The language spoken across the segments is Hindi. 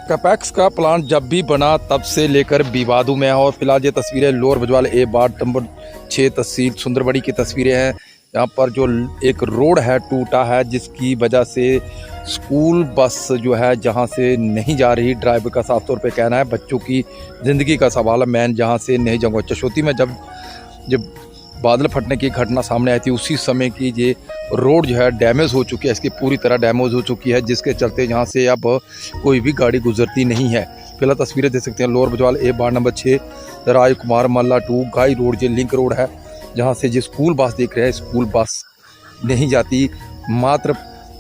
कैपेक्स का प्लान जब भी बना तब से लेकर विवादों में है। और फिलहाल ये तस्वीरें लोअर बजवाल ए वार्ड नंबर 6 तहसील सुंदरबड़ी की तस्वीरें हैं। यहाँ पर जो एक रोड है टूटा है, जिसकी वजह से स्कूल बस जो है जहाँ से नहीं जा रही। ड्राइवर का साफ तौर पे कहना है बच्चों की ज़िंदगी का सवाल है, मैं जहाँ से नहीं जाऊँगा। चशोती में जब बादल फटने की घटना सामने आई थी, उसी समय की ये रोड जो है डैमेज हो चुकी है, इसकी पूरी तरह डैमेज हो चुकी है, जिसके चलते यहाँ से अब कोई भी गाड़ी गुजरती नहीं है। फिलहाल तस्वीरें देख सकते हैं लोअर बजवाल ए वार्ड नंबर 6 राज कुमार मल्ला 2 गाई रोड, ये लिंक रोड है, जहाँ से जो स्कूल बस देख रहे हैं, स्कूल बस नहीं जाती। मात्र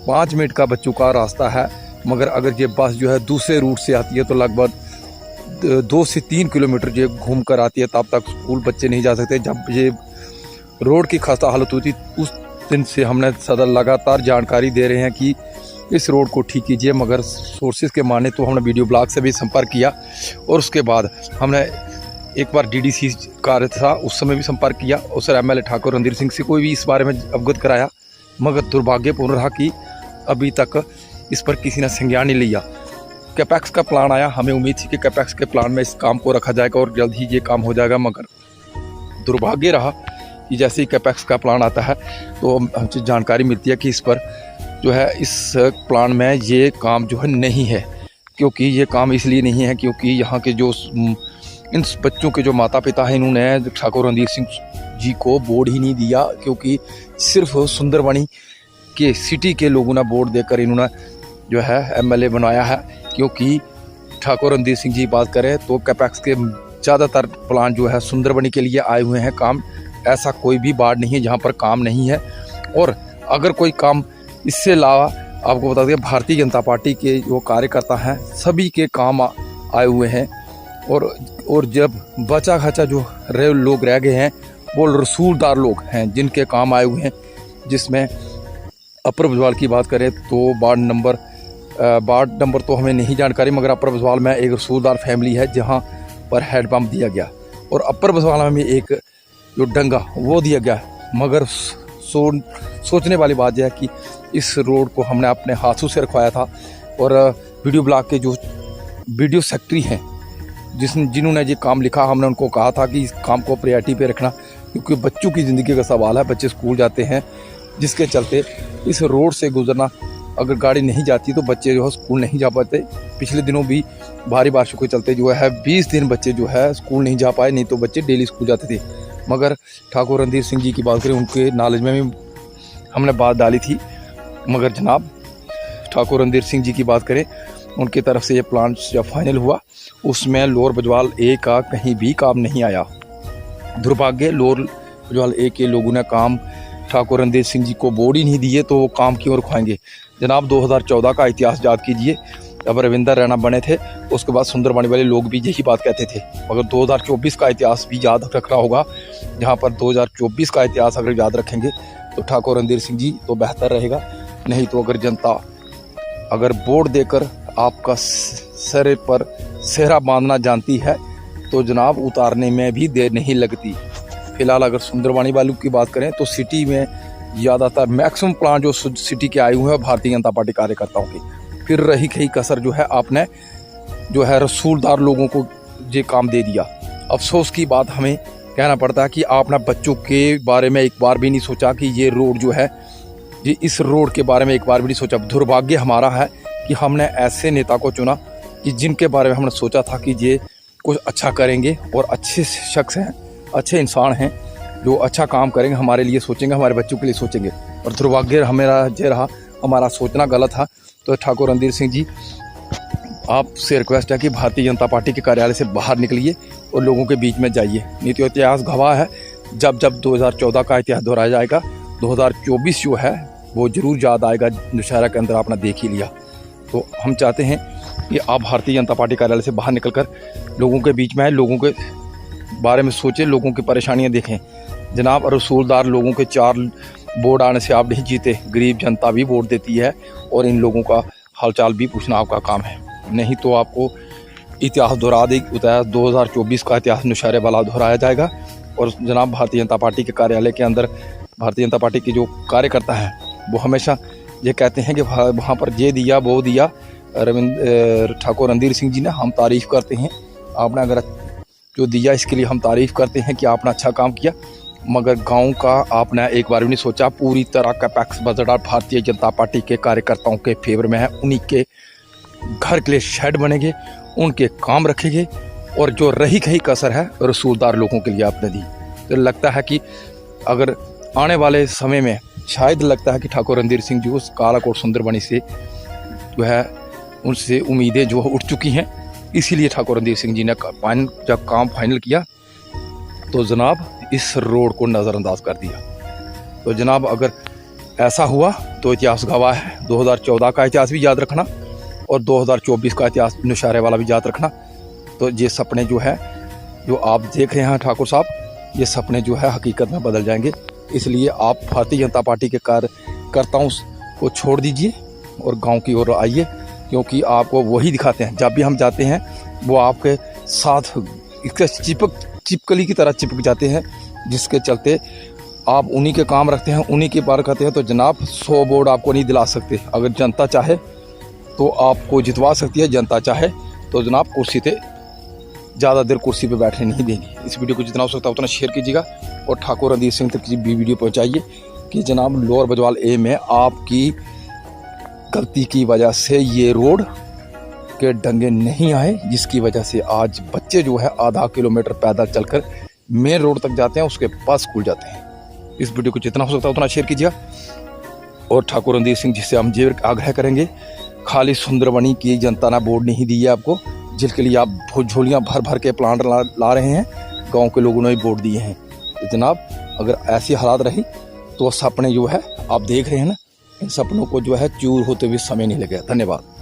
5 मिनट का बच्चों का रास्ता है, मगर अगर ये बस जो है दूसरे रूट से आती है तो लगभग 2 से 3 किलोमीटर जो घूम कर आती है, तब तक स्कूल बच्चे नहीं जा सकते। जब ये रोड की खस्ता हालत हुई थी, उस दिन से हमने सदर लगातार जानकारी दे रहे हैं कि इस रोड को ठीक कीजिए, मगर सोर्सेज के माने तो हमने वीडियो ब्लॉग से भी संपर्क किया और उसके बाद हमने एक बार डीडीसी कार्य था उस समय भी संपर्क किया और सर एमएलए ठाकुर रणधीर सिंह से कोई भी इस बारे में अवगत कराया, मगर दुर्भाग्यपूर्ण रहा कि अभी तक इस पर किसी ने संज्ञान नहीं लिया। कैपेक्स का प्लान आया, हमें उम्मीद थी कि कैपेक्स के प्लान में इस काम को रखा जाएगा और जल्द ही ये काम हो जाएगा, मगर दुर्भाग्य रहा कि जैसे ही कैपेक्स का प्लान आता है तो हमसे जानकारी मिलती है कि इस पर जो है इस प्लान में ये काम जो है नहीं है। क्योंकि ये काम इसलिए नहीं है क्योंकि यहाँ के जो इन बच्चों के जो माता पिता हैं, इन्होंने ठाकुर रणधीर सिंह जी को बोर्ड ही नहीं दिया, क्योंकि सिर्फ सुंदरबनी के सिटी के लोगों ने बोर्ड देकर इन्होंने जो है एमएलए बनाया है। क्योंकि ठाकुर रणधीर सिंह जी बात करें तो कैपेक्स के ज़्यादातर प्लान जो है सुंदरबनी के लिए आए हुए हैं काम। ऐसा कोई भी वार्ड नहीं है जहाँ पर काम नहीं है, और अगर कोई काम इससे अलावा आपको बता दें भारतीय जनता पार्टी के जो कार्यकर्ता हैं सभी के काम आए हुए हैं। और जब बचा खचा जो लोग रह गए हैं वो रसूलदार लोग हैं जिनके काम आए हुए हैं, जिसमें अपर बजवाल की बात करें तो वार्ड नंबर तो हमें नहीं जानकारी, मगर अपर बजवाल में एक रसूलदार फैमिली है जहाँ पर हैंडपम्प दिया गया, और अपर बजवाल में एक जो डंगा वो दिया गया। मगर सोचने वाली बात यह है कि इस रोड को हमने अपने हाथों से रखवाया था, और वीडियो ब्लॉग के जो वीडियो सेक्रेटरी हैं जिन्होंने ये काम लिखा, हमने उनको कहा था कि इस काम को प्रायोरिटी पे रखना, क्योंकि बच्चों की ज़िंदगी का सवाल है। बच्चे स्कूल जाते हैं, जिसके चलते इस रोड से गुजरना, अगर गाड़ी नहीं जाती तो बच्चे जो है स्कूल नहीं जा पाते। पिछले दिनों भी भारी बारिशों के चलते जो है 20 दिन बच्चे जो है स्कूल नहीं जा पाए, नहीं तो बच्चे डेली स्कूल जाते थे। मगर ठाकुर रणधीर सिंह जी की बात करें, उनके नॉलेज में भी हमने बात डाली थी, मगर जनाब ठाकुर रणधीर सिंह जी की बात करें, उनकी तरफ से ये प्लान जब फाइनल हुआ उसमें लोअर बजवाल ए का कहीं भी काम नहीं आया। दुर्भाग्य, लोअर बजवाल ए के लोगों ने काम ठाकुर रणधीर सिंह जी को बोर्ड ही नहीं दिए, तो वो काम क्यों रखवाएंगे। जनाब 2014 का इतिहास याद कीजिए, जब रविंदर रैना बने थे उसके बाद सुंदरबनी वाले लोग भी यही बात कहते थे। मगर 2024 का इतिहास भी याद रखना होगा, जहाँ पर 2024 का इतिहास अगर याद रखेंगे तो ठाकुर रणधीर सिंह जी तो बेहतर रहेगा। नहीं तो अगर जनता अगर बोर्ड देकर आपका सर पर सेहरा बांधना जानती है तो जनाब उतारने में भी देर नहीं लगती। फिलहाल अगर सुंदरबनी वालों की बात करें तो सिटी में ज़्यादातर मैक्सिमम प्लान जो सिटी के आए हुए हैं भारतीय जनता पार्टी कार्यकर्ताओं की। फिर रही कहीं कसर जो है आपने जो है रसूलदार लोगों को ये काम दे दिया। अफसोस की बात हमें कहना पड़ता है कि आपने बच्चों के बारे में एक बार भी नहीं सोचा कि ये रोड जो है, ये इस रोड के बारे में एक बार भी नहीं सोचा। दुर्भाग्य हमारा है कि हमने ऐसे नेता को चुना कि जिनके बारे में हमने सोचा था कि ये कुछ अच्छा करेंगे और अच्छे शख्स हैं, अच्छे इंसान हैं, जो अच्छा काम करेंगे, हमारे लिए सोचेंगे, हमारे बच्चों के लिए सोचेंगे। और दुर्भाग्य हमारा ये रहा, हमारा सोचना गलत था। तो ठाकुर रणधीर सिंह जी, आपसे रिक्वेस्ट है कि भारतीय जनता पार्टी के कार्यालय से बाहर निकलिए और लोगों के बीच में जाइए। नहीं तो इतिहास गवाह है, जब 2014 का इतिहास दोहराया जाएगा, 2024 जो है वो ज़रूर याद आएगा। दशहरा के अंदर आपने देख ही लिया। तो हम चाहते हैं कि आप भारतीय जनता पार्टी कार्यालय से बाहर निकलकर लोगों के बीच में आए, लोगों के बारे में सोचें, लोगों की परेशानियां देखें। जनाब रसूलदार लोगों के 4 बोर्ड आने से आप नहीं जीते, गरीब जनता भी वोट देती है, और इन लोगों का हालचाल भी पूछना आपका काम है। नहीं तो आपको इतिहास दोहरा देगी। इतिहास 2024 का इतिहास नुशारे वाला दोहराया जाएगा। और जनाब भारतीय जनता पार्टी के कार्यालय के अंदर भारतीय जनता पार्टी के जो कार्यकर्ता हैं वो हमेशा ये कहते हैं कि वहाँ पर ये दिया वो दिया, ठाकुर रणधीर सिंह जी ने हम तारीफ़ करते हैं। आपने अगर जो दिया इसके लिए हम तारीफ़ करते हैं कि आपने अच्छा काम किया, मगर गांव का आपने एक बार भी नहीं सोचा। पूरी तरह का PACS budget Bharatiya Janata party के कार्यकर्ताओं के फेवर में है। उन्हीं के घर के लिए शेड बनेंगे, उनके काम रखेंगे, और जो रही कही कसर है रसूलदार लोगों के लिए आपने दी। तो लगता है कि अगर आने वाले समय में शायद लगता है कि ठाकुर रणधीर सिंह जी उस कालाकोट सुंदरबनी से जो है उनसे उम्मीदें जो उठ चुकी हैं। इसीलिए ठाकुर रणधीर सिंह जी ने जब काम फाइनल किया तो जनाब इस रोड को नज़रअंदाज कर दिया। तो जनाब अगर ऐसा हुआ तो इतिहास गवाह है। 2014 का इतिहास भी याद रखना और 2024 का इतिहास नौशहरे वाला भी याद रखना। तो ये सपने जो है जो आप देख रहे हैं ठाकुर साहब, ये सपने जो है हकीकत में बदल जाएंगे। इसलिए आप भारतीय जनता पार्टी के कार्यकर्ताओं को छोड़ दीजिए और गांव की ओर आइए, क्योंकि आपको वही दिखाते हैं। जब भी हम जाते हैं वो आपके साथ चिपकली की तरह चिपक जाते हैं, जिसके चलते आप उन्हीं के काम रखते हैं, उन्हीं की बात करते हैं। तो जनाब 100 वोट आपको नहीं दिला सकते। अगर जनता चाहे तो आपको जितवा सकती है, जनता चाहे तो जनाब कुर्सी पे ज़्यादा देर कुर्सी पे बैठने नहीं देंगे। इस वीडियो को जितना हो सकता है उतना शेयर कीजिएगा और ठाकुर रणधीर सिंह तक भी वीडियो पहुंचाइए कि जनाब लोअर बजवाल ए में आपकी गलती की वजह से ये रोड के डंगे नहीं आए, जिसकी वजह से आज बच्चे जो है आधा किलोमीटर पैदल चलकर मेन रोड तक जाते हैं, उसके पास स्कूल जाते हैं। इस वीडियो को जितना हो सकता है उतना शेयर कीजिएगा और ठाकुर रणधीर सिंह जी से हम ये आग्रह करेंगे, खाली सुंदरबनी की जनता ने वोट नहीं दी है आपको, जिसके लिए आप झोलियाँ भर भर के प्लांट ला रहे हैं, गांव के लोगों ने भी वोट दिए हैं। तो जनाब अगर ऐसी हालात रही तो सपने जो है आप देख रहे हैं ना, इन सपनों को जो है चूर होते हुए समय नहीं लगेगा। धन्यवाद।